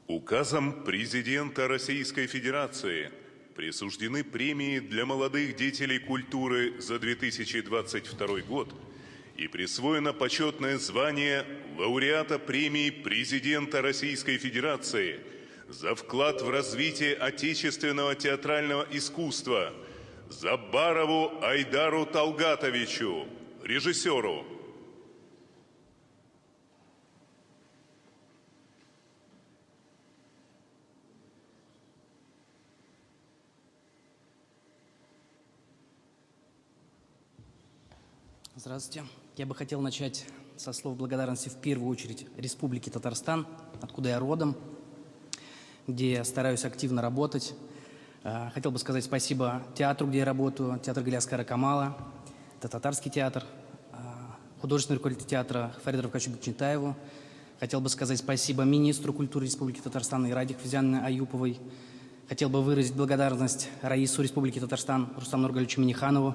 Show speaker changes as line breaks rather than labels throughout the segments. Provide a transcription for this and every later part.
Указом президента Российской Федерации присуждены премии для молодых деятелей культуры за 2022 год и присвоено почетное звание лауреата премии президента Российской Федерации за вклад в развитие отечественного театрального искусства Забарову Айдару Талгатовичу, режиссеру.
Здравствуйте. Я бы хотел начать со слов благодарности в первую очередь Республике Татарстан, откуда я родом, где я стараюсь активно работать. Хотел бы сказать спасибо театру, где я работаю, театр Галиаскара Камала, это татарский театр, художественный руководитель театра Фариду Равкачу Бекчентаеву. Хотел бы сказать спасибо министру культуры Республики Татарстан Ираде Хафизяновне Аюповой. Хотел бы выразить благодарность Раису Республики Татарстан Рустаму Нургалевичу Миниханову.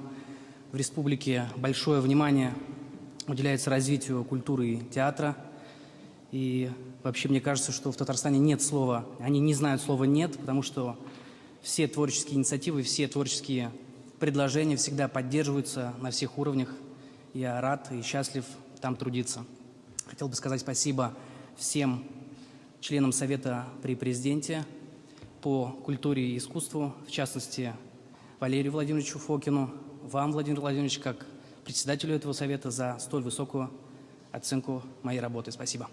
В республике большое внимание уделяется развитию культуры и театра. И вообще мне кажется, что в Татарстане нет слова, они не знают слова «нет», потому что все творческие инициативы, все творческие предложения всегда поддерживаются на всех уровнях. Я рад и счастлив там трудиться. Хотел бы сказать спасибо всем членам Совета при президенте по культуре и искусству, в частности, Валерию Владимировичу Фокину, вам, Владимир Владимирович, как председателю этого совета, за столь высокую оценку моей работы. Спасибо.